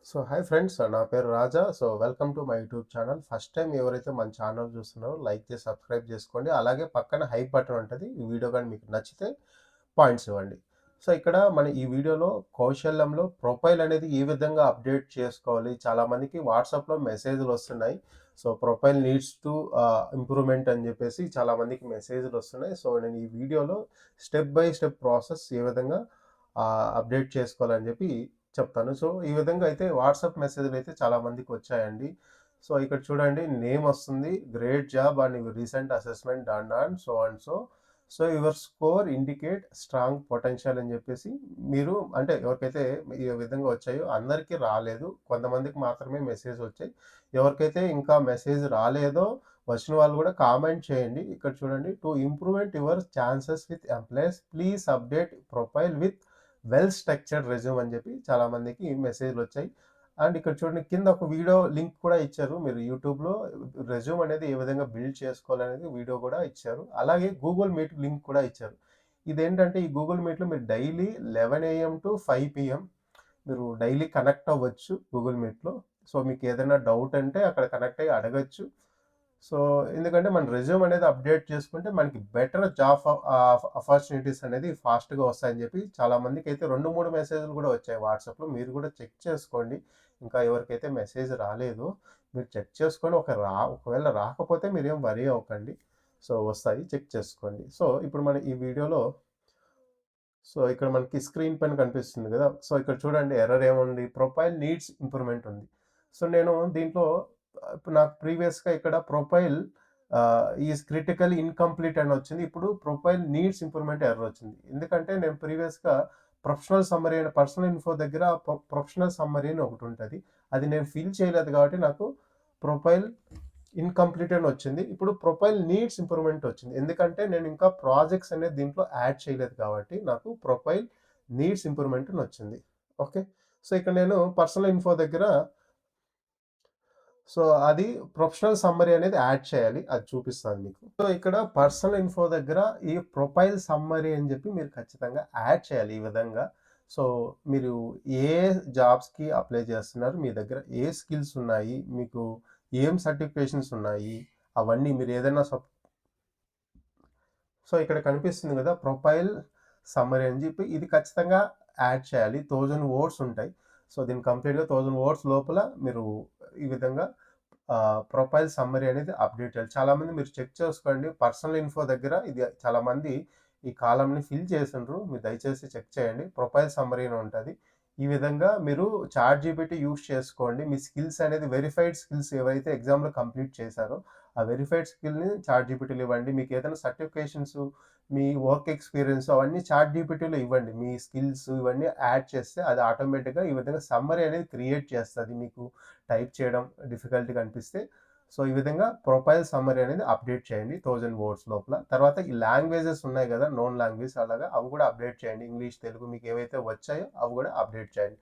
Hi friends, నా పేరు Raja. Welcome to my YouTube channel. First time ఎవరైతే మన ఛానల్ చూస్తున్నారో లైక్ చేసి సబ్స్క్రైబ్ చేసుకోండి. అలాగే పక్కన హైప్ బటన్ ఉంటుంది. ఈ వీడియో కానీ మీకు నచ్చితే పాయింట్స్ ఇవ్వండి. ఇక్కడ మన ఈ వీడియోలో కౌశల్యంలో ప్రొఫైల్ అనేది ఏ విధంగా అప్డేట్ చేసుకోవాలి. చాలామందికి వాట్సాప్లో మెసేజ్లు వస్తున్నాయి. ప్రొఫైల్ నీడ్స్ టు ఇంప్రూవ్మెంట్ అని చెప్పేసి చాలామందికి మెసేజ్లు వస్తున్నాయి. నేను ఈ వీడియోలో స్టెప్ బై స్టెప్ ప్రాసెస్ ఏ విధంగా అప్డేట్ చేసుకోవాలని చెప్పి చెప్తాను. ఈ విధంగా అయితే వాట్సాప్ మెసేజ్‌లు అయితే చాలా మందికి వచ్చాయండి. ఇక్కడ చూడండి, నేమ్ వస్తుంది. Great job and your recent assessment done and so and so. Your score indicate strong potential అని చెప్పేసి మీరు అంటే ఎవరికైతే ఈ విధంగా వచ్చాయో అందరికీ రాలేదు. కొంతమందికి మాత్రమే మెసేజ్ వచ్చాయి. ఎవరికైతే ఇంకా మెసేజ్ రాలేదో వచ్చిన వాళ్ళు కూడా కామెంట్ చేయండి. ఇక్కడ చూడండి, to improvement your chances with employees please update profile with well structured resume అని చెప్పి చాలామందికి మెసేజ్లు వచ్చాయి. అండ్ ఇక్కడ చూడండి, కింద ఒక వీడియో లింక్ కూడా ఇచ్చారు. మీరు యూట్యూబ్లో రెజ్యూమ్ అనేది ఏ విధంగా బిల్డ్ చేసుకోవాలనేది వీడియో కూడా ఇచ్చారు. అలాగే గూగుల్ మీట్ లింక్ కూడా ఇచ్చారు. ఇదేంటంటే ఈ గూగుల్ మీట్లో మీరు డైలీ 11 AM to 5 PM మీరు డైలీ కనెక్ట్ అవ్వచ్చు గూగుల్ మీట్లో. మీకు ఏదైనా డౌట్ అంటే అక్కడ కనెక్ట్ అయ్యి అడగచ్చు. సో, ఎందుకంటే మన రెజ్యూమ్ అనేది అప్డేట్ చేసుకుంటే మనకి బెటర్ జాబ్ ఆపర్చునిటీస్ అనేది ఫాస్ట్‌గా వస్తాయని చెప్పి చాలామందికైతే 2, 3 మెసేజ్‌లు కూడా వచ్చాయి వాట్సాప్‌లో. మీరు కూడా చెక్ చేసుకోండి. ఇంకా ఎవరికైతే మెసేజ్ రాలేదో మీరు చెక్ చేసుకొని ఒకవేళ రాకపోతే మీరేం వరీ అవ్వకండి. వస్తాయి, చెక్ చేసుకోండి. ఇప్పుడు మన ఈ వీడియోలో ఇక్కడ మనకి స్క్రీన్ పైన కనిపిస్తుంది కదా! ఇక్కడ చూడండి, ఎర్రర్ ఏముంది? ప్రొఫైల్ నీడ్స్ ఇంప్రూవ్‌మెంట్ ఉంది. నేను దీంట్లో ఇప్పుడు నాకు ప్రీవియస్‌గా ఇక్కడ ప్రొఫైల్ ఈస్ క్రిటికల్లీ ఇన్‌కంప్లీట్ అని వచ్చింది. ఇప్పుడు ప్రొఫైల్ నీడ్స్ ఇంప్రూవ్‌మెంట్ ఎర్రర్ వచ్చింది. ఎందుకంటే నేను ప్రీవియస్‌గా ప్రొఫెషనల్ సమ్మరీ అయిన పర్సనల్ ఇన్ఫో దగ్గర ప్రొఫెషనల్ సమ్మరీ అని ఒకటి ఉంటది. అది నేను ఫిల్ చేయలేదు కాబట్టి నాకు ప్రొఫైల్ ఇన్‌కంప్లీట్ అని వచ్చింది. ఇప్పుడు ప్రొఫైల్ నీడ్స్ ఇంప్రూవ్‌మెంట్ వచ్చింది. ఎందుకంటే నేను ఇంకా ప్రాజెక్ట్స్ అనేది దీంట్లో యాడ్ చేయలేదు కాబట్టి నాకు ప్రొఫైల్ నీడ్స్ ఇంప్రూవ్‌మెంట్ అని వచ్చింది. ఓకే. ఇక్కడ నేను పర్సనల్ ఇన్ఫో దగ్గర అది ప్రొఫెషనల్ సమ్మరీ అనేది యాడ్ చేయాలి. అది చూపిస్తాను మీకు. ఇక్కడ పర్సనల్ ఇన్ఫో దగ్గర ఈ ప్రొఫైల్ సమ్మరీ అని చెప్పి మీరు ఖచ్చితంగా యాడ్ చేయాలి ఈ విధంగా. మీరు ఏ జాబ్స్‌కి అప్లై చేస్తున్నారు? మీ దగ్గర ఏ స్కిల్స్ ఉన్నాయి? మీకు ఏం సర్టిఫికేషన్స్ ఉన్నాయి? అవన్నీ మీరు ఏదైనా ఇక్కడ కనిపిస్తుంది కదా! ప్రొఫైల్ సమ్మరీ అని చెప్పి ఇది ఖచ్చితంగా యాడ్ చేయాలి. 1000 వర్డ్స్ ఉంటాయి. దీన్ని కంప్లీట్‌గా 1000 వర్డ్స్ లోపల మీరు ఈ విధంగా ప్రొఫైల్ సమ్మరీ అనేది అప్డేట్ చేయాలి. చాలామంది మీరు చెక్ చేసుకోండి. పర్సనల్ ఇన్ఫో దగ్గర ఇది చాలామంది ఈ కాలమ్‌ని ఫిల్ చేసిండ్రు. మీరు దయచేసి చెక్ చేయండి. ప్రొఫైల్ సమ్మరీ అని ఉంటది. ఈ విధంగా మీరు చాట్‌జీపీటీ యూజ్ చేసుకోండి. మీ స్కిల్స్ అనేది వెరిఫైడ్ స్కిల్స్ ఏవైతే ఎగ్జామ్‌లో కంప్లీట్ చేశారో ఆ వెరిఫైడ్ స్కిల్‌ని చాట్‌జీపీటీలో ఇవ్వండి. మీకు ఏదైనా సర్టిఫికేషన్స్, మీ వర్క్ ఎక్స్‌పీరియన్స్ అవన్నీ చాట్‌జీపీటీలో ఇవ్వండి. మీ స్కిల్స్ ఇవన్నీ యాడ్ చేస్తే అది ఆటోమేటిక్‌గా ఈ విధంగా సమ్మరీ అనేది క్రియేట్ చేస్తది. మీకు టైప్ చేయడం డిఫికల్ట్‌గా అనిపిస్తే. ఈ విధంగా ప్రొఫైల్ సమ్మరీ అనేది అప్డేట్ చేయండి 1000 వర్డ్స్ లోపల. తర్వాత ఈ లాంగ్వేజెస్ ఉన్నాయి కదా! నోన్ లాంగ్వేజ్ అలాగా అవి కూడా అప్డేట్ చేయండి. ఇంగ్లీష్, తెలుగు మీకు ఏవైతే వచ్చాయో అవి కూడా అప్డేట్ చేయండి.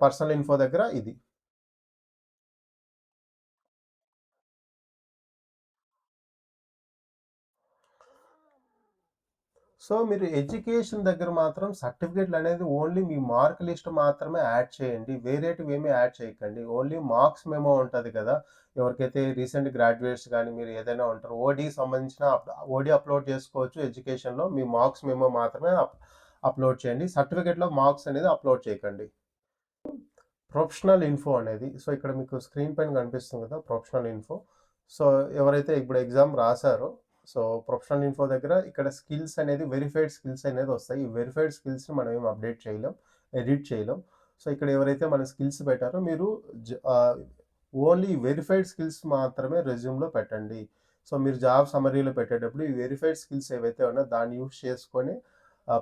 పర్సనల్ ఇన్ఫో దగ్గర ఇది. మీరు ఎడ్యుకేషన్ దగ్గర మాత్రం సర్టిఫికేట్లు అనేది ఓన్లీ మీ మార్క్ లిస్ట్ మాత్రమే యాడ్ చేయండి. వేరేటివి ఏమీ యాడ్ చేయకండి. ఓన్లీ మార్క్స్ మెమో ఉంటది కదా! ఎవరికైతే రీసెంట్ గ్రాడ్యుయేట్స్ గానీ మీరు ఏదైనా ఉంటారో ఓడీకి సంబంధించిన ఓడీ అప్‌లోడ్ చేసుకోవచ్చు ఎడ్యుకేషన్‌లో. మీ మార్క్స్ మెమో మాత్రమే అప్‌లోడ్ చేయండి. సర్టిఫికేట్‌లో మార్క్స్ అనేది అప్‌లోడ్ చేయకండి. ప్రొఫెషనల్ ఇన్ఫో అనేది ఇక్కడ మీకు స్క్రీన్ పైన కనిపిస్తుంది కదా! Professional info. సో ఎవరైతే ఇప్పుడు ఎగ్జామ్ రాసారో ప్రొఫెషనల్ ఇన్ఫో దగ్గర ఇక్కడ స్కిల్స్ అనేది వెరిఫైడ్ స్కిల్స్ అనేది వస్తాయి. ఈ వెరిఫైడ్ స్కిల్స్‌ని మనం ఏం అప్డేట్ చేయలేం, ఎడిట్ చేయలేం. ఇక్కడ ఎవరైతే మన స్కిల్స్ పెట్టారో మీరు ఓన్లీ వెరిఫైడ్ స్కిల్స్ మాత్రమే రెజ్యూమ్‌లో పెట్టండి. మీరు జాబ్ సమ్మరీలో పెట్టేటప్పుడు ఈ వెరిఫైడ్ స్కిల్స్ ఏవైతే ఉన్నాయో దాన్ని యూజ్ చేసుకొని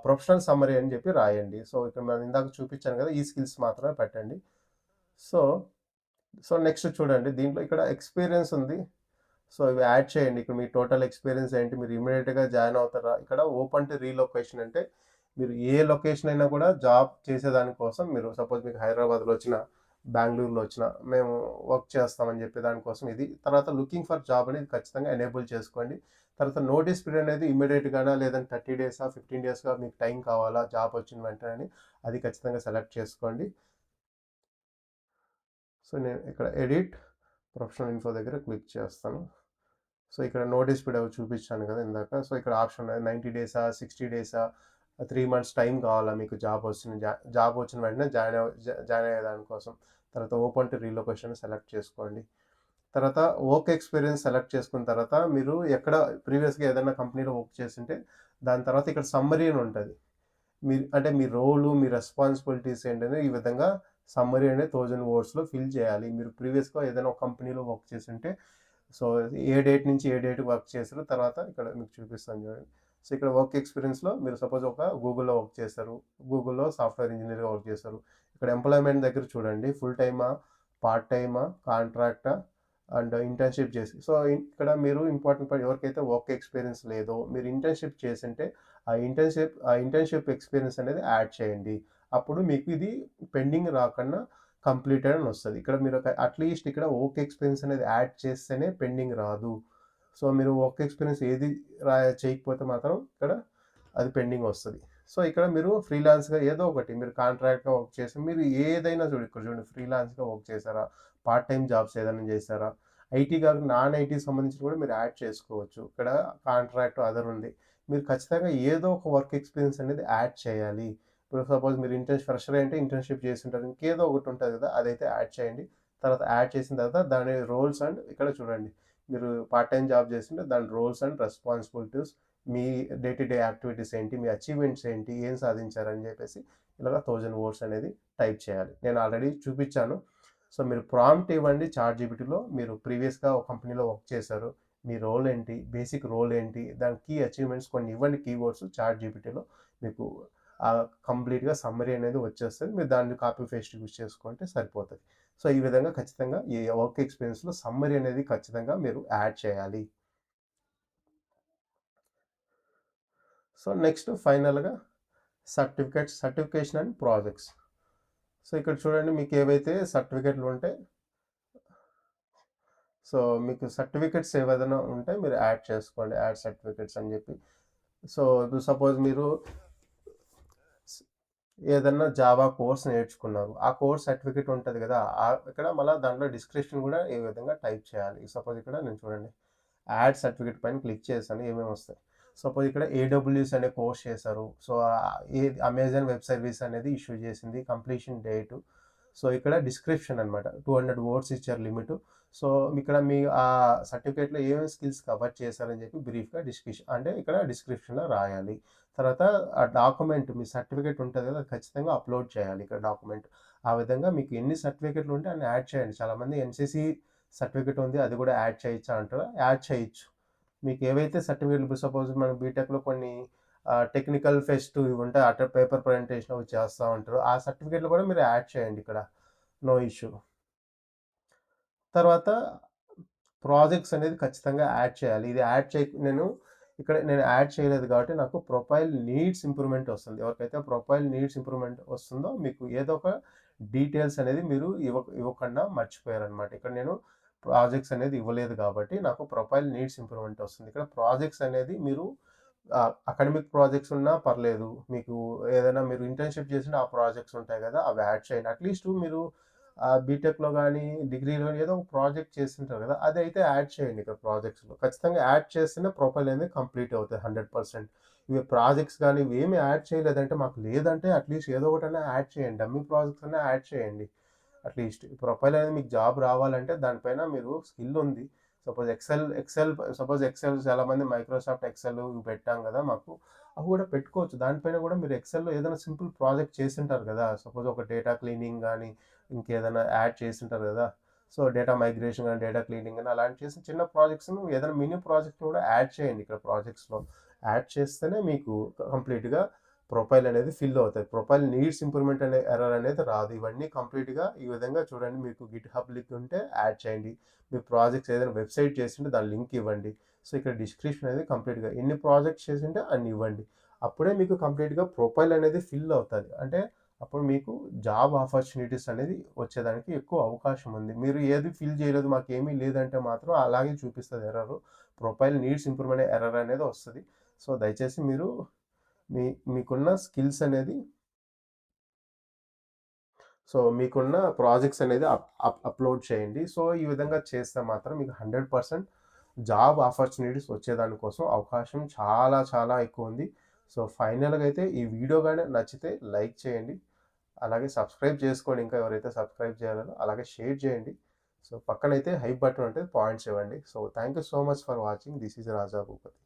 ప్రొఫెషనల్ సమ్మరీ అని చెప్పి రాయండి. ఇక్కడ మనం ఇందాక చూపించాను కదా! ఈ స్కిల్స్ మాత్రమే పెట్టండి. సో, నెక్స్ట్ చూడండి, దీంట్లో ఇక్కడ ఎక్స్‌పీరియన్స్ ఉంది. ఇవి యాడ్ చేయండి. ఇక్కడ మీ టోటల్ ఎక్స్‌పీరియన్స్ ఏంటి? మీరు ఇమ్మీడియేట్‌గా జాయిన్ అవుతారా? ఇక్కడ ఓపెన్ టు రీలొకేషన్ అంటే మీరు ఏ లొకేషన్ అయినా కూడా జాబ్ చేసేదాని కోసం మీరు సపోజ్ మీకు హైదరాబాద్‌లో వచ్చినా, బెంగుళూరులో వచ్చినా మేము వర్క్ చేస్తామని చెప్పే దానికోసం ఇది. తర్వాత లుకింగ్ ఫర్ జాబ్ అనేది ఖచ్చితంగా ఎనేబుల్ చేసుకోండి. తర్వాత నోటీస్ పీరియడ్ అనేది ఇమ్మీడియేట్‌గానా లేదంటే 30 డేసా, 15 డేస్‌గా మీకు టైం కావాలా జాబ్ వచ్చిన వెంటనే అని అది ఖచ్చితంగా సెలెక్ట్ చేసుకోండి. సో నేను ఇక్కడ ఎడిట్ ప్రొఫెషనల్ ఇన్ఫో దగ్గర క్లిక్ చేస్తాను. సో ఇక్కడ నోటీస్ పీరియడ్ అవి చూపించాను కదా ఇందాక. సో ఇక్కడ ఆప్షన్ ఉన్నది 90 డేసా, 60 డేసా, 3 మంత్స్ టైం కావాలా మీకు జాబ్ వచ్చిన వెంటనే జాయిన్ అయ్యే దానికోసం. తర్వాత ఓపెన్ టు రీలొకేషన్ సెలెక్ట్ చేసుకోండి. తర్వాత వర్క్ ఎక్స్పీరియన్స్ సెలెక్ట్ చేసుకున్న తర్వాత మీరు ఎక్కడ ప్రీవియస్గా ఏదైనా కంపెనీలో వర్క్ చేస్తుంటే దాని తర్వాత ఇక్కడ సమ్మరీ అని ఉంటుంది. మీరు అంటే మీ రోలు, మీ రెస్పాన్సిబిలిటీస్ ఏంటనే ఈ విధంగా సమ్మరీ అనేది 1000 వర్డ్స్లో ఫిల్ చేయాలి. మీరు ప్రీవియస్గా ఏదైనా ఒక కంపెనీలో వర్క్ చేస్తుంటే సో ఏ డేట్ నుంచి ఏ డేట్ వర్క్ చేశారు తర్వాత ఇక్కడ మీకు చూపిస్తాను చూడండి. సో ఇక్కడ వర్క్ ఎక్స్పీరియన్స్లో మీరు సపోజ్ ఒక గూగుల్లో వర్క్ చేస్తారు, గూగుల్లో సాఫ్ట్వేర్ ఇంజనీర్గా వర్క్ చేస్తారు. ఇక్కడ ఎంప్లాయ్మెంట్ దగ్గర చూడండి, ఫుల్ టైమా, పార్ట్ టైమా, కాంట్రాక్టా అండ్ ఇంటర్న్షిప్ చేసి. సో ఇక్కడ మీరు ఇంపార్టెంట్ పాయింట్, ఎవరికైతే వర్క్ ఎక్స్పీరియన్స్ లేదో మీరు ఇంటర్న్షిప్ చేసింటే ఆ ఇంటర్న్షిప్ ఎక్స్పీరియన్స్ అనేది యాడ్ చేయండి. అప్పుడు మీకు ఇది పెండింగ్ రాకుండా కంప్లీటెడ్ అని వస్తుంది. ఇక్కడ మీరు అట్లీస్ట్ ఇక్కడ వర్క్ ఎక్స్పీరియన్స్ అనేది యాడ్ చేస్తేనే పెండింగ్ రాదు. సో మీరు వర్క్ ఎక్స్పీరియన్స్ ఏది చేయకపోతే మాత్రం ఇక్కడ అది పెండింగ్ వస్తుంది. సో ఇక్కడ మీరు ఫ్రీలాన్స్గా ఏదో ఒకటి మీరు కాంట్రాక్ట్గా వర్క్ చేసి మీరు ఏదైనా ఇక్కడ చూడండి, ఫ్రీలాన్స్గా వర్క్ చేశారా, పార్ట్ టైం జాబ్స్ ఏదైనా చేశారా, ఐటీ కాకుండా నాన్ ఐటీ సంబంధించి కూడా మీరు యాడ్ చేసుకోవచ్చు. ఇక్కడ కాంట్రాక్ట్ అదర్ ఉంది. మీరు ఖచ్చితంగా ఏదో ఒక వర్క్ ఎక్స్పీరియన్స్ అనేది యాడ్ చేయాలి. ఇప్పుడు సపోజ్ మీరు ఫ్రెషర్ అంటే ఇంటర్న్షిప్ చేస్తుంటారు, ఇంకేదో ఒకటి ఉంటుంది కదా, అదైతే యాడ్ చేయండి. తర్వాత యాడ్ చేసిన తర్వాత దాని రోల్స్ అండ్ ఇక్కడ చూడండి, మీరు పార్ట్ టైం జాబ్ చేస్తుంటే దాని రోల్స్ అండ్ రెస్పాన్సిబిలిటీస్, మీ డే టు డే యాక్టివిటీస్ ఏంటి, మీ అచీవ్మెంట్స్ ఏంటి, ఏం సాధించారని చెప్పేసి ఇలాగ 1000 వర్డ్స్ అనేది టైప్ చేయాలి. నేను ఆల్రెడీ చూపించాను. సో మీరు ప్రాంప్ట్ ఇవ్వండి చాట్ జీపీటీలో, మీరు ప్రీవియస్గా ఒక కంపెనీలో వర్క్ చేశారు, మీ రోల్ ఏంటి, బేసిక్ రోల్ ఏంటి, దాని కీ అచీవ్మెంట్స్ కొన్ని ఇవ్వండి, కీవర్డ్స్ చాట్ జీపీటీలో మీకు కంప్లీట్గా సమ్మరీ అనేది వచ్చేస్తుంది. మీరు దాన్ని కాపీ పేస్ట్ యూజ్ చేసుకుంటే సరిపోతుంది. సో ఈ విధంగా ఖచ్చితంగా ఈ వర్క్ ఎక్స్పీరియన్స్లో సమ్మరీ అనేది ఖచ్చితంగా మీరు యాడ్ చేయాలి. సో నెక్స్ట్ ఫైనల్గా సర్టిఫికేషన్ అండ్ ప్రాజెక్ట్స్. సో ఇక్కడ చూడండి, మీకు ఏవైతే సర్టిఫికేట్లు ఉంటే, సో మీకు సర్టిఫికేట్స్ ఏవైనా ఉంటే మీరు యాడ్ చేసుకోండి, యాడ్ సర్టిఫికేట్స్ అని చెప్పి. సో ఇప్పుడు సపోజ్ మీరు ఏదన్నా జావా కోర్స్ నేర్చుకున్నారు, ఆ కోర్స్ సర్టిఫికేట్ ఉంటుంది కదా, ఇక్కడ మళ్ళీ దాంట్లో డిస్క్రిప్షన్ కూడా ఏ విధంగా టైప్ చేయాలి. సపోజ్ ఇక్కడ నేను చూడండి, యాడ్ సర్టిఫికేట్ పైన క్లిక్ చేశాను, ఏమేమి వస్తాయి. సపోజ్ ఇక్కడ ఏడబ్ల్యూఎస్ అనే కోర్స్ చేశారు. సో అమెజాన్ వెబ్ సర్వీస్ అనేది ఇష్యూ చేసింది, కంప్లీషన్ డేటు. సో ఇక్కడ డిస్క్రిప్షన్ అనమాట, 200 వర్డ్స్ ఇచ్చారు లిమిట్. సో ఇక్కడ మీ ఆ సర్టిఫికేట్లో ఏమేమి స్కిల్స్ కవర్ చేశారని చెప్పి బ్రీఫ్గా అంటే ఇక్కడ డిస్క్రిప్షన్లో రాయాలి. తర్వాత ఆ డాక్యుమెంట్, మీ సర్టిఫికేట్ ఉంటుంది కదా, ఖచ్చితంగా అప్లోడ్ చేయాలి ఇక్కడ డాక్యుమెంట్. ఆ విధంగా మీకు ఎన్ని సర్టిఫికేట్లు ఉంటే అన్ని యాడ్ చేయండి. చాలామంది ఎన్సీసీ సర్టిఫికేట్ ఉంది, అది కూడా యాడ్ చేయొచ్చా అంటారా, యాడ్ చేయొచ్చు. మీకు ఏవైతే సర్టిఫికేట్లు, సపోజ్ మన బీటెక్లో కొన్ని టెక్నికల్ ఫెస్ట్ ఇవి ఉంటాయి, అటర్ పేపర్ ప్రజెంటేషన్ అవి చేస్తూ ఉంటారు, ఆ సర్టిఫికేట్లు కూడా మీరు యాడ్ చేయండి, ఇక్కడ నో ఇష్యూ. తర్వాత ప్రాజెక్ట్స్ అనేది ఖచ్చితంగా యాడ్ చేయాలి. ఇది నేను యాడ్ చేయలేదు కాబట్టి నాకు ప్రొఫైల్ నీడ్స్ ఇంప్రూవ్మెంట్ వస్తుంది. ఎవరికైతే ప్రొఫైల్ నీడ్స్ ఇంప్రూవ్మెంట్ వస్తుందో మీకు ఏదో ఒక డీటెయిల్స్ అనేది మీరు ఇవ్వకుండా మర్చిపోయారనమాట. ఇక్కడ నేను ప్రాజెక్ట్స్ అనేది ఇవ్వలేదు కాబట్టి నాకు ప్రొఫైల్ నీడ్స్ ఇంప్రూవ్మెంట్ వస్తుంది. ఇక్కడ ప్రాజెక్ట్స్ అనేది మీరు అకాడమిక్ ప్రాజెక్ట్స్ ఉన్నా పర్లేదు, మీకు ఏదైనా మీరు ఇంటర్న్షిప్ చేసిన ఆ ప్రాజెక్ట్స్ ఉంటాయి కదా, అవి యాడ్ చేయండి. అట్లీస్ట్ మీరు బీటెక్లో కానీ డిగ్రీలో కానీ ఏదో ఒక ప్రాజెక్ట్ చేస్తుంటారు కదా, అది అయితే యాడ్ చేయండి. ఇక్కడ ప్రాజెక్ట్స్లో ఖచ్చితంగా యాడ్ చేస్తేనే ప్రొఫైల్ అనేది కంప్లీట్ అవుతుంది 100%. ఇవి ప్రాజెక్ట్స్ కానీ ఇవి ఏమి యాడ్ చేయలేదంటే మాకు లేదంటే అట్లీస్ట్ ఏదో ఒకటైనా యాడ్ చేయండి, డమ్మీ ప్రాజెక్ట్స్ అయినా యాడ్ చేయండి. అట్లీస్ట్ ప్రొఫైల్ అనేది మీకు జాబ్ రావాలంటే దానిపైన మీరు స్కిల్ ఉంది. సపోజ్ ఎక్సెల్ చాలామంది మైక్రోసాఫ్ట్ ఎక్సెల్ పెట్టాం కదా మాకు, అవి కూడా పెట్టుకోవచ్చు. దానిపైన కూడా మీరు ఎక్సెల్లో ఏదైనా సింపుల్ ప్రాజెక్ట్ చేసింటారు కదా, సపోజ్ ఒక డేటా క్లీనింగ్ కానీ ఇంకేదైనా యాడ్ చేసింటారు కదా, సో డేటా మైగ్రేషన్ కానీ డేటా క్లీనింగ్ కానీ అలాంటి చేసిన చిన్న ప్రాజెక్ట్స్ను ఏదైనా మినీ ప్రాజెక్ట్ని కూడా యాడ్ చేయండి. ఇక్కడ ప్రాజెక్ట్స్లో యాడ్ చేస్తేనే మీకు కంప్లీట్గా ప్రొఫైల్ అనేది ఫిల్ అవుతుంది. ప్రొఫైల్ నీడ్స్ ఇంప్రూవ్మెంట్ అనే ఎర్రర్ అనేది రాదు. ఇవన్నీ కంప్లీట్గా ఈ విధంగా చూడండి. మీకు గిట్ హబ్ లింక్ ఉంటే యాడ్ చేయండి, మీ ప్రాజెక్ట్స్ ఏదైనా వెబ్సైట్ చేసింటే దాని లింక్ ఇవ్వండి. సో ఇక్కడ డిస్క్రిప్షన్ అనేది కంప్లీట్గా ఎన్ని ప్రాజెక్ట్స్ చేసింటే అన్ని ఇవ్వండి. అప్పుడే మీకు కంప్లీట్గా ప్రొఫైల్ అనేది ఫిల్ అవుతుంది. అంటే అప్పుడు మీకు జాబ్ ఆపర్చునిటీస్ అనేది వచ్చేదానికి ఎక్కువ అవకాశం ఉంది. మీరు ఏది ఫిల్ చేయలేదు, మాకు ఏమీ లేదంటే మాత్రం అలాగే చూపిస్తుంది error, profile needs improvement error అనేది వస్తుంది. సో దయచేసి మీరు మీకున్న స్కిల్స్ అనేది సో మీకున్న ప్రాజెక్ట్స్ అనేది అప్లోడ్ చేయండి. సో ఈ విధంగా చేస్తే మాత్రం మీకు 100% జాబ్ ఆపర్చునిటీస్ వచ్చేదాని కోసం అవకాశం చాలా చాలా ఎక్కువుంది. సో ఫైనల్‌గా అయితే ఈ వీడియో గాని నచ్చితే లైక్ చేయండి. అలాగే సబ్స్క్రైబ్ చేసుకోండి ఇంకా ఎవరైతే సబ్స్క్రైబ్ చేయలేదో. అలాగే షేర్ చేయండి. సో పక్కనైతే హైప్ బటన్ ఉంటది. పాయింట్స్ ఇవ్వండి. So thank you so much for watching. This is Raja Bhupathi.